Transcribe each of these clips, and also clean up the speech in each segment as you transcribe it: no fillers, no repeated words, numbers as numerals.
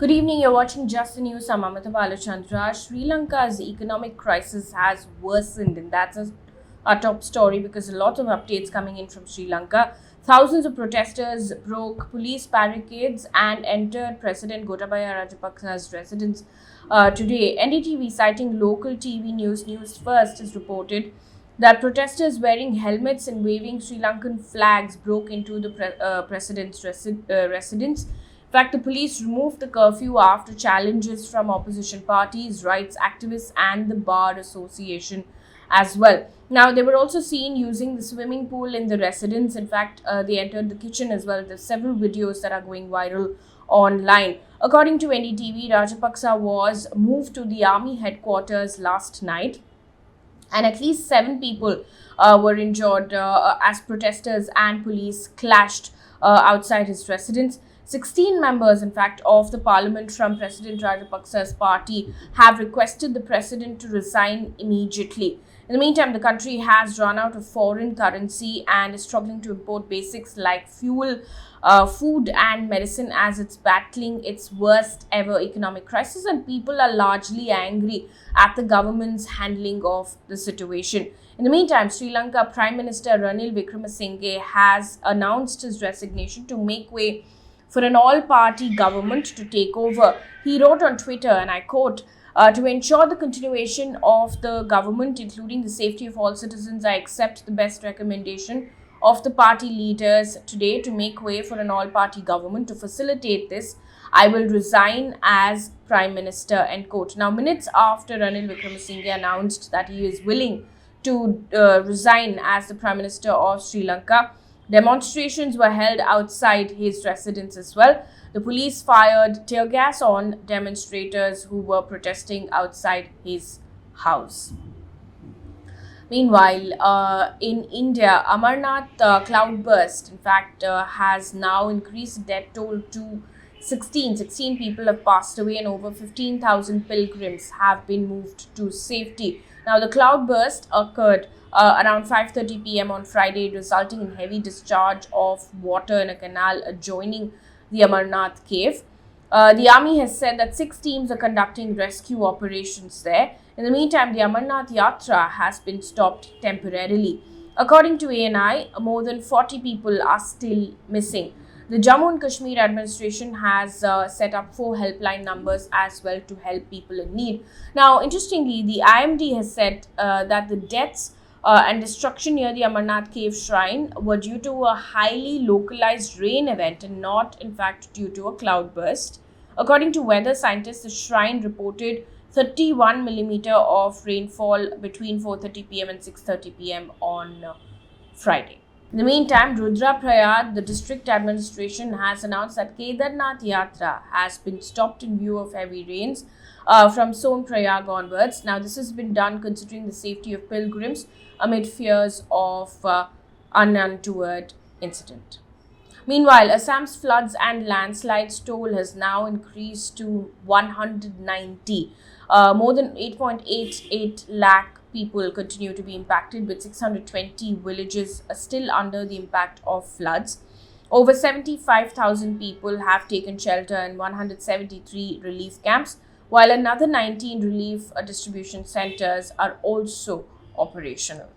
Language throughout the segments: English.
Good evening, you're watching Just the News. I'm Ahmedabad. Sri Lanka's economic crisis has worsened, and that's our top story because a lot of updates coming in from Sri Lanka. Thousands of protesters broke police barricades and entered President Gotabaya Rajapaksa's residence today. NDTV, citing local TV News First, has reported that protesters wearing helmets and waving Sri Lankan flags broke into the president's residence. In fact, the police removed the curfew after challenges from opposition parties, rights activists, and the Bar Association as well. Now, they were also seen using the swimming pool in the residence. In fact, they entered the kitchen as well. There's several videos that are going viral online. According to NDTV, Rajapaksa was moved to the army headquarters last night, and at least 7 people were injured as protesters and police clashed outside his residence. 16 members, in fact, of the parliament from President Rajapaksa's party have requested the president to resign immediately. In the meantime, the country has run out of foreign currency and is struggling to import basics like fuel, food and medicine as it's battling its worst ever economic crisis, and people are largely angry at the government's handling of the situation. In the meantime, Sri Lanka Prime Minister Ranil Wickremesinghe has announced his resignation to make way for an all-party government to take over. He wrote on Twitter, and I quote, to ensure the continuation of the government, including the safety of all citizens, I accept the best recommendation of the party leaders today to make way for an all-party government. To facilitate this, I will resign as Prime Minister, end quote. Now, minutes after Ranil Wickremesinghe announced that he is willing to resign as the Prime Minister of Sri Lanka, demonstrations were held outside his residence as well. The police fired tear gas on demonstrators who were protesting outside his house. Meanwhile, in India, Amarnath cloudburst, in fact, has now increased death toll to 16. 16 people have passed away and over 15,000 pilgrims have been moved to safety. Now, the cloudburst occurred around 5:30 p.m. on Friday, resulting in heavy discharge of water in a canal adjoining the Amarnath cave. The army has said that 6 teams are conducting rescue operations there. In the meantime, the Kedarnath Yatra has been stopped temporarily. According to ANI, more than 40 people are still missing. The Jammu and Kashmir administration has set up 4 helpline numbers as well to help people in need. Now, interestingly, the IMD has said that the deaths and destruction near the Amarnath cave shrine were due to a highly localized rain event and not, in fact, due to a cloudburst. According to weather scientists, the shrine reported 31 millimeter of rainfall between 4:30 p.m. and 6:30 p.m. on Friday. In the meantime, Rudraprayag, the district administration, has announced that Kedarnath Yatra has been stopped in view of heavy rains from Sonprayag onwards. Now, this has been done considering the safety of pilgrims amid fears of an untoward incident. Meanwhile, Assam's floods and landslides toll has now increased to 190. More than 8.88 lakh people continue to be impacted, with 620 villages still under the impact of floods. Over 75,000 people have taken shelter in 173 relief camps, while another 19 relief distribution centers are also operational.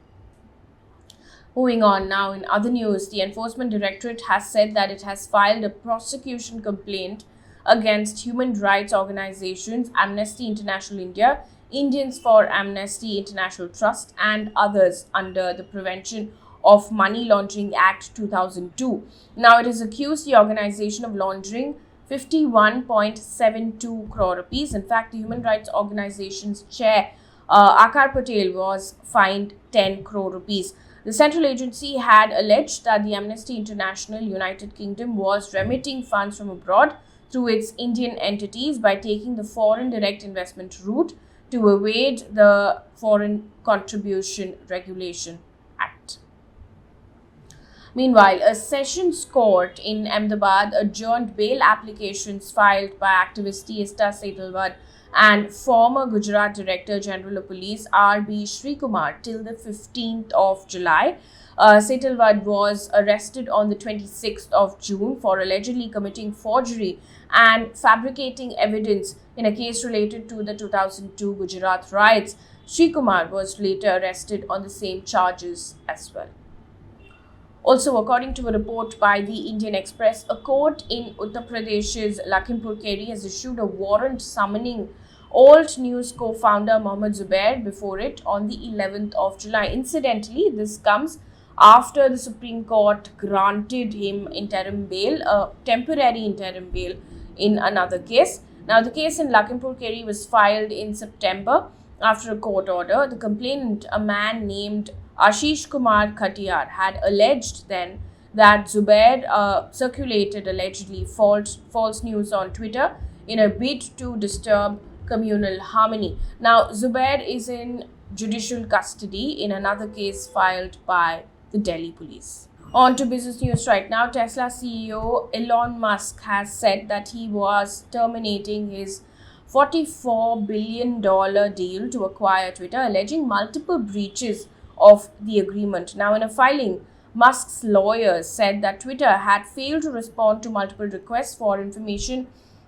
Moving on now, in other news, the Enforcement Directorate has said that it has filed a prosecution complaint against human rights organizations Amnesty International India, Indians for Amnesty International Trust, and others under the Prevention of Money Laundering Act 2002. Now, it has accused the organization of laundering 51.72 crore rupees. In fact, the human rights organization's chair, Akar Patel, was fined 10 crore rupees. The central agency had alleged that the Amnesty International United Kingdom was remitting funds from abroad through its Indian entities by taking the foreign direct investment route to evade the Foreign Contribution Regulation Act. Meanwhile, a sessions court in Ahmedabad adjourned bail applications filed by activist Teesta Setalvad and former Gujarat Director General of Police R.B. Srikumar till the 15th of July. Setalvad was arrested on the 26th of June for allegedly committing forgery and fabricating evidence in a case related to the 2002 Gujarat riots. Srikumar was later arrested on the same charges as well. Also, according to a report by the Indian Express, a court in Uttar Pradesh's Lakhimpur Kheri has issued a warrant summoning Alt News co-founder Mohammed Zubair before it on the 11th of July. Incidentally, this comes after the Supreme Court granted him interim bail, a temporary interim bail in another case. Now, the case in Lakhimpur Kheri was filed in September after a court order. The complainant, a man named Ashish Kumar Khatiyar, had alleged then that Zubair circulated allegedly false news on Twitter in a bid to disturb communal harmony. Now, Zubair is in judicial custody in another case filed by the Delhi police. On to business news right now. Tesla CEO Elon Musk has said that he was terminating his $44 billion deal to acquire Twitter, alleging multiple breaches of the agreement. Now, in a filing, Musk's lawyers said that Twitter had failed to respond to multiple requests for information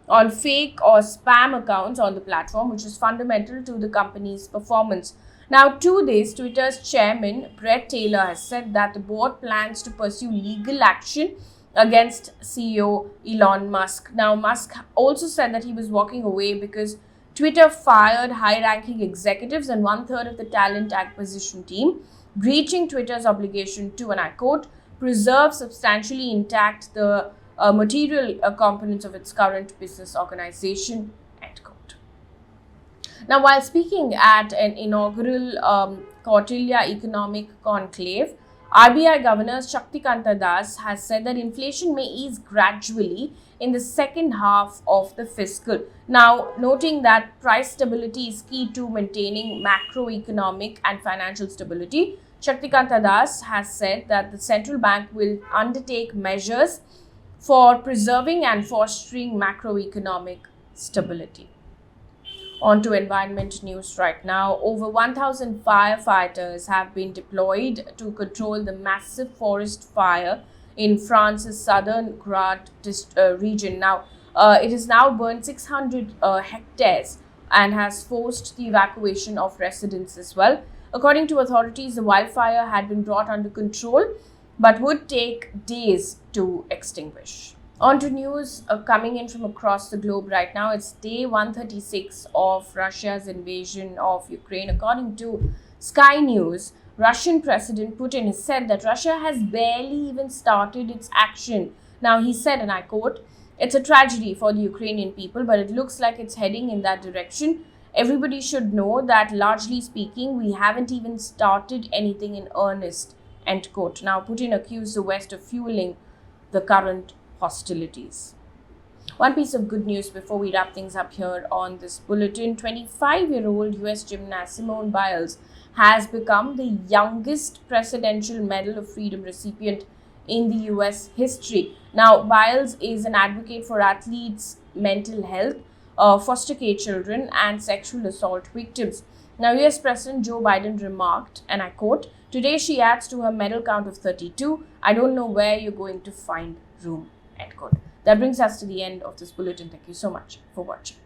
on fake or spam accounts on the platform, which is fundamental to the company's performance. Now, to this, Twitter's chairman, Brett Taylor, has said that the board plans to pursue legal action against CEO Elon Musk. Now, Musk also said that he was walking away because Twitter fired high-ranking executives and one-third of the talent acquisition team, breaching Twitter's obligation to, and I quote, preserve substantially intact the material components of its current business organization, end quote. Now, while speaking at an inaugural Kautilya Economic Conclave, RBI Governor Shaktikanta Das has said that inflation may ease gradually in the second half of the fiscal. Now, noting that price stability is key to maintaining macroeconomic and financial stability, Shaktikanta Das has said that the central bank will undertake measures for preserving and fostering macroeconomic stability. On to environment news right now. Over 1,000 firefighters have been deployed to control the massive forest fire in France's southern Grand region. Now, it has now burned 600 hectares and has forced the evacuation of residents as well. According to authorities, the wildfire had been brought under control but would take days to extinguish. On to news coming in from across the globe right now. It's day 136 of Russia's invasion of Ukraine. According to Sky News, Russian President Putin has said that Russia has barely even started its action. Now, he said, and I quote, "It's a tragedy for the Ukrainian people, but it looks like it's heading in that direction. Everybody should know that, largely speaking, we haven't even started anything in earnest," end quote. Now, Putin accused the West of fueling the current hostilities. One piece of good news before we wrap things up here on this bulletin. 25-year-old US gymnast Simone Biles has become the youngest Presidential Medal of Freedom recipient in the US history. Now, Biles is an advocate for athletes' mental health, foster care children, and sexual assault victims. Now, US President Joe Biden remarked, and I quote, "Today she adds to her medal count of 32. I don't know where you're going to find room," end quote. That brings us to the end of this bulletin. Thank you so much for watching.